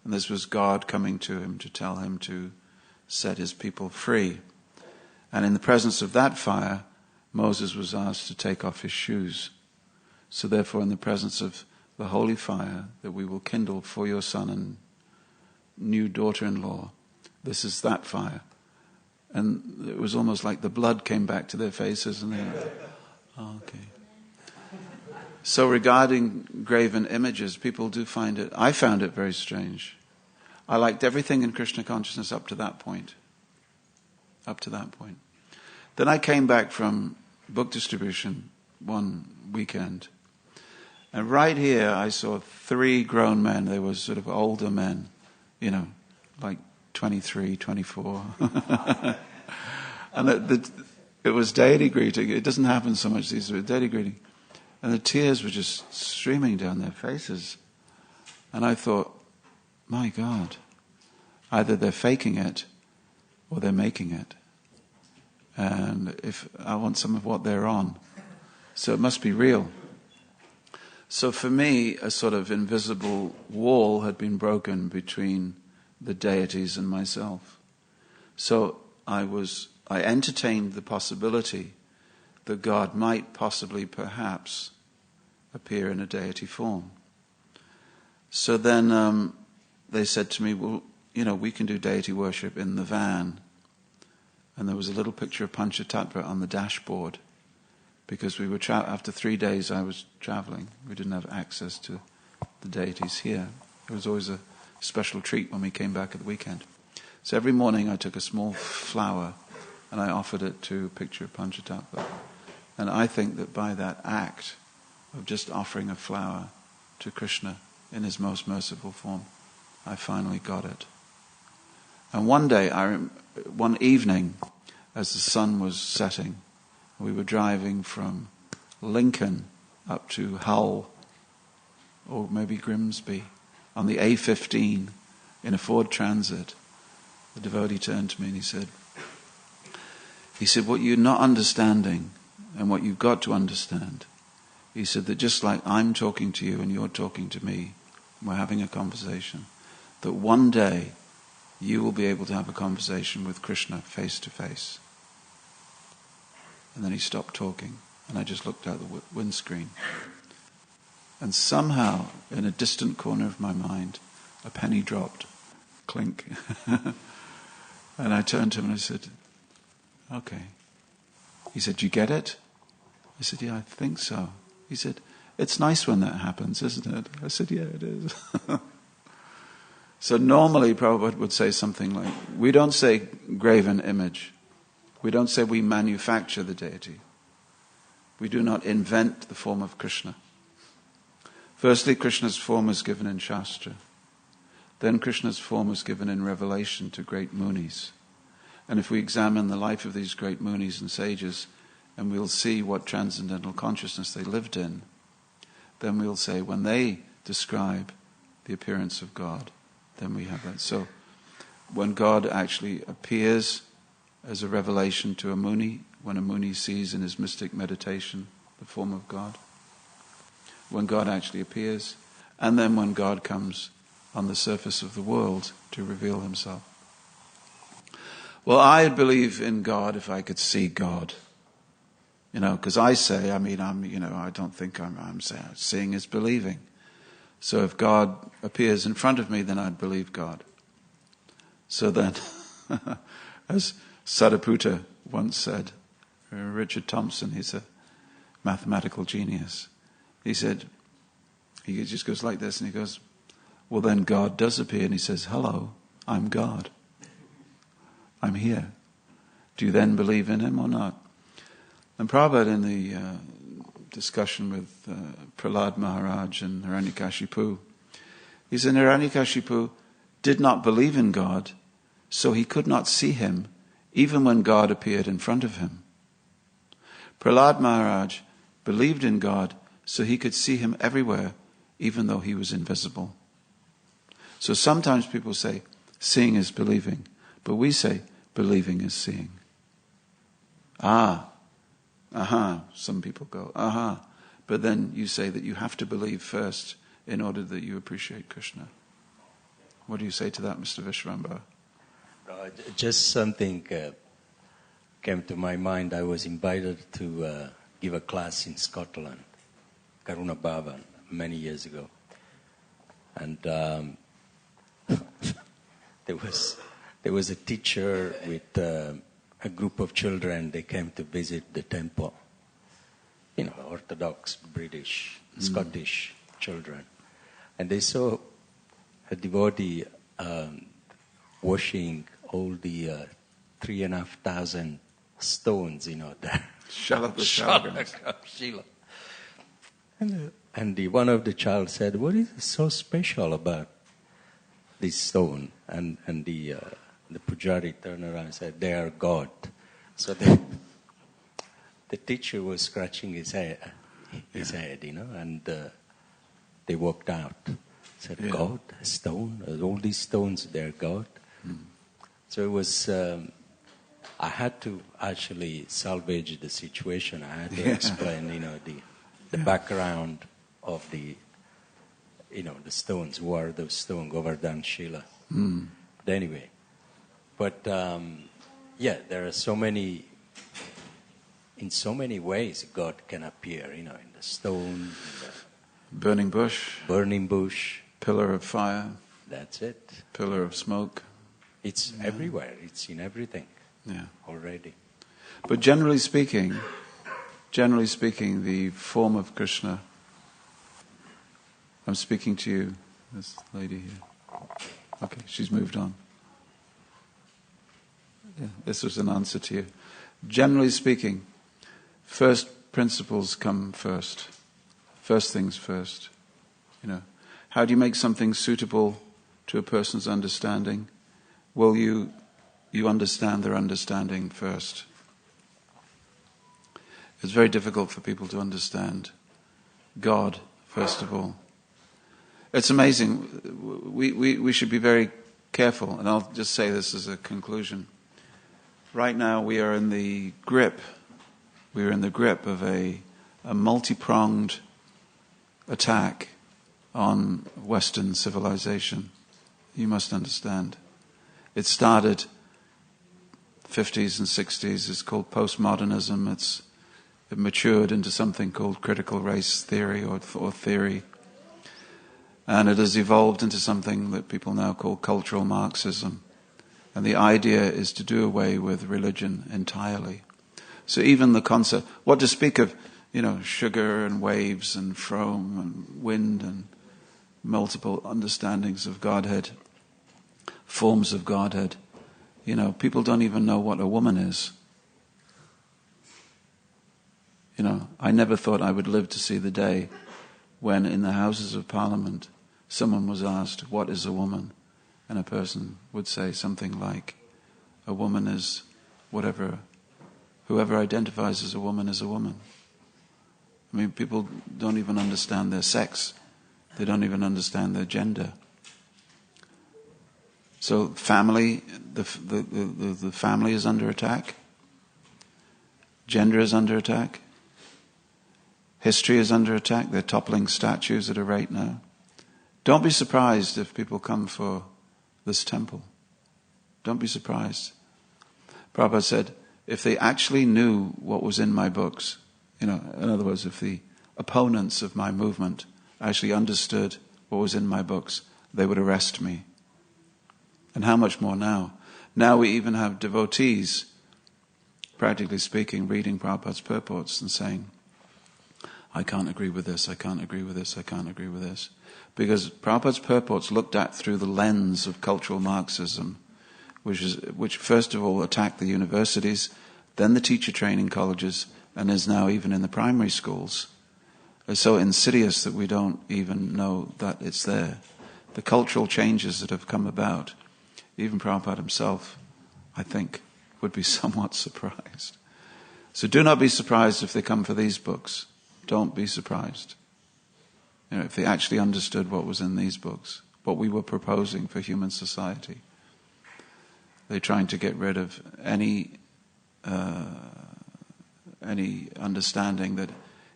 And this was God coming to him to tell him to set his people free. And in the presence of that fire, Moses was asked to take off his shoes. So therefore, in the presence of the holy fire that we will kindle for your son and new daughter-in-law, this is that fire. And it was almost like the blood came back to their faces and they went, oh, okay. So regarding graven images, people do find it, I found it very strange. I liked everything in Krishna consciousness up to that point. Up to that point. Then I came back from book distribution one weekend. And right here I saw 3 grown men. They were sort of older men, like 23, 24. And it was deity greeting. It doesn't happen so much these days, deity greeting. And the tears were just streaming down their faces. And I thought, my God, either they're faking it or they're making it. And if I want some of what they're on. So it must be real. So for me, a sort of invisible wall had been broken between the deities and myself. So I entertained the possibility that God might possibly, perhaps, appear in a deity form. So then they said to me, well, we can do deity worship in the van. And there was a little picture of Panchatattva on the dashboard. Because we were after 3 days I was traveling. We didn't have access to the deities here. It was always a special treat when we came back at the weekend. So every morning I took a small flower and I offered it to a picture of Panchatattva. And I think that by that act of just offering a flower to Krishna in his most merciful form, I finally got it. And one day, one evening, as the sun was setting, we were driving from Lincoln up to Hull, or maybe Grimsby, on the A15 in a Ford Transit. The devotee turned to me and he said, what you're not understanding and what you've got to understand, he said that just like I'm talking to you and you're talking to me, we're having a conversation, that one day you will be able to have a conversation with Krishna face to face. And then he stopped talking, and I just looked out the windscreen. And somehow, in a distant corner of my mind, a penny dropped. Clink. And I turned to him and I said, okay. He said, do you get it? I said, yeah, I think so. He said, it's nice when that happens, isn't it? I said, yeah, it is. So normally Prabhupada would say something like, we don't say graven image. We don't say we manufacture the deity. We do not invent the form of Krishna. Firstly, Krishna's form is given in Shastra. Then Krishna's form is given in revelation to great munis. And if we examine the life of these great munis and sages, and we'll see what transcendental consciousness they lived in, then we'll say when they describe the appearance of God, then we have that. So when God actually appears as a revelation to a muni, when a muni sees in his mystic meditation the form of God, when God actually appears, and then when God comes on the surface of the world to reveal himself. Well, I believe in God if I could see God. Because I say, I don't think I'm saying seeing is believing. So if God appears in front of me, then I'd believe God. So then, as Sariputta once said, Richard Thompson, he's a mathematical genius. He said, he just goes like this and he goes, well then God does appear and he says, hello, I'm God. I'm here. Do you then believe in him or not? And Prabhupada in the discussion with Prahlad Maharaj and Hiranyakashipu, he said Hiranyakashipu did not believe in God, so he could not see him even when God appeared in front of him. Prahlad Maharaj believed in God, so he could see him everywhere, even though he was invisible. So sometimes people say, seeing is believing, but we say, believing is seeing. Some people go, but then you say that you have to believe first in order that you appreciate Krishna. What do you say to that, Mr. Vishwambara? Just something came to my mind. I was invited to give a class in Scotland, Karuna Bhavan, many years ago. And there was a teacher with a group of children. They came to visit the temple. Orthodox, British, Scottish children. And they saw a devotee washing all the 3,500 stones, there. Shila. And one of the child said, what is so special about this stone? And the pujari turned around and said, they are God. So the teacher was scratching his head, and they walked out. Said, God, a stone, all these stones, they're God. So it was, I had to actually salvage the situation. I had to explain, the background of the stones. Who are those stones? Govardhan Shila. But anyway, there are so many, in so many ways God can appear, in the stone, in the burning bush, pillar of fire. That's it. Pillar of smoke. It's everywhere. It's in everything. Already. But generally speaking, the form of Krishna. I'm speaking to you, this lady here. Okay, she's moved on. Yeah, this was an answer to you. Generally speaking, first principles come first. First things first. How do you make something suitable to a person's understanding? Well, you understand their understanding first. It's very difficult for people to understand God, first of all. It's amazing. We should be very careful, and I'll just say this as a conclusion. Right now we are in the grip of a multi-pronged attack on Western civilization. You must understand. It started 50s and 60s. It's called postmodernism. It matured into something called critical race theory or theory. And it has evolved into something that people now call cultural Marxism. And the idea is to do away with religion entirely. So even the concept, what to speak of, sugar and waves and foam and wind and multiple understandings of Godhead, forms of Godhead. People don't even know what a woman is. I never thought I would live to see the day when in the Houses of Parliament someone was asked, what is a woman? And a person would say something like, a woman is whoever identifies as a woman is a woman. I mean, people don't even understand their sex. They don't even understand their gender. So family, the family is under attack. Gender is under attack. History is under attack. They're toppling statues at a rate now. Don't be surprised if people come for this temple. Don't be surprised. Prabhupada said, if they actually knew what was in my books, in other words, if the opponents of my movement actually understood what was in my books, they would arrest me. And how much more now? Now we even have devotees practically speaking, reading Prabhupada's purports and saying, I can't agree with this, I can't agree with this, I can't agree with this. Because Prabhupada's purports looked at through the lens of cultural Marxism, which first of all attacked the universities, then the teacher training colleges, and is now even in the primary schools. It's so insidious that we don't even know that it's there. The cultural changes that have come about, even Prabhupada himself, I think, would be somewhat surprised. So do not be surprised if they come for these books. Don't be surprised. If they actually understood what was in these books, what we were proposing for human society. They're trying to get rid of any understanding that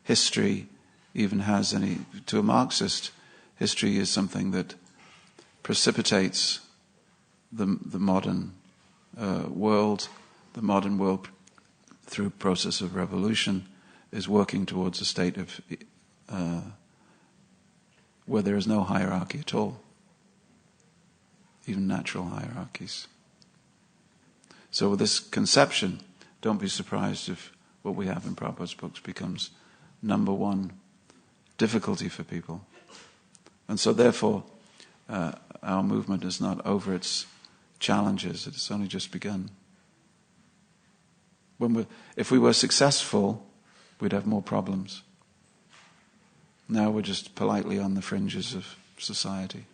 history even has any. To a Marxist, history is something that precipitates the modern world. The modern world, through a process of revolution, is working towards a state of where there is no hierarchy at all, even natural hierarchies. So with this conception, don't be surprised if what we have in Prabhupada's books becomes number one difficulty for people. And so therefore, our movement is not over its challenges. It's only just begun. If we were successful, we'd have more problems. Now we're just politely on the fringes of society.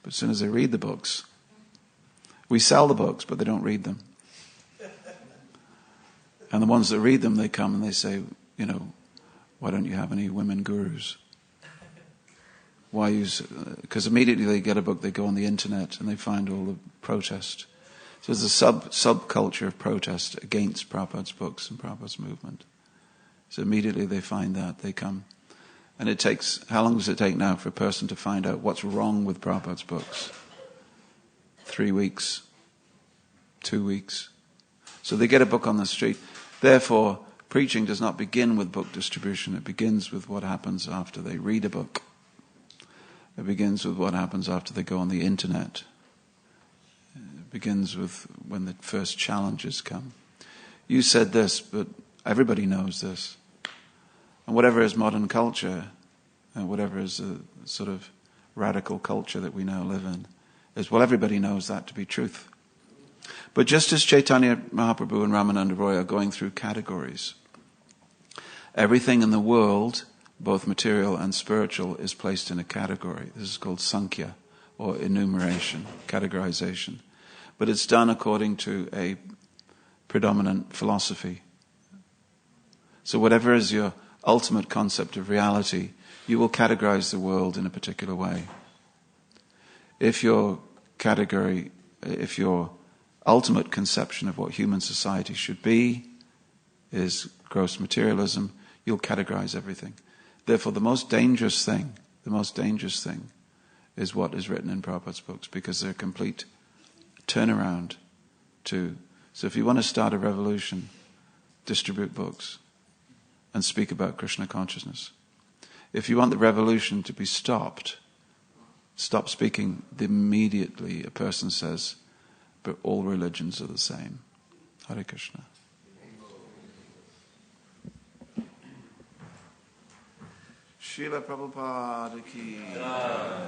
But as soon as they read the books, we sell the books, but they don't read them. And the ones that read them, they come and they say, why don't you have any women gurus? Why use? Because immediately they get a book, they go on the internet and they find all the protest. So there's a subculture of protest against Prabhupada's books and Prabhupada's movement. So immediately they find that, they come. And it takes, how long does it take now for a person to find out what's wrong with Prabhupada's books? 3 weeks, 2 weeks. So they get a book on the street. Therefore, preaching does not begin with book distribution. It begins with what happens after they read a book. It begins with what happens after they go on the internet. It begins with when the first challenges come. You said this, but everybody knows this. And whatever is modern culture, and whatever is the sort of radical culture that we now live in, is, well, everybody knows that to be truth. But just as Chaitanya Mahaprabhu and Ramananda Roy are going through categories, everything in the world, both material and spiritual, is placed in a category. This is called Sankhya, or enumeration, categorization. But it's done according to a predominant philosophy. So whatever is your ultimate concept of reality, you will categorize the world in a particular way. If your ultimate conception of what human society should be is gross materialism, you'll categorize everything. Therefore, the most dangerous thing is what is written in Prabhupada's books, because they're a complete turnaround to. So if you want to start a revolution, distribute books and speak about Krishna consciousness. If you want the revolution to be stopped, stop speaking immediately. A person says, but all religions are the same. Hare Krishna. Srila Prabhupada ki jai.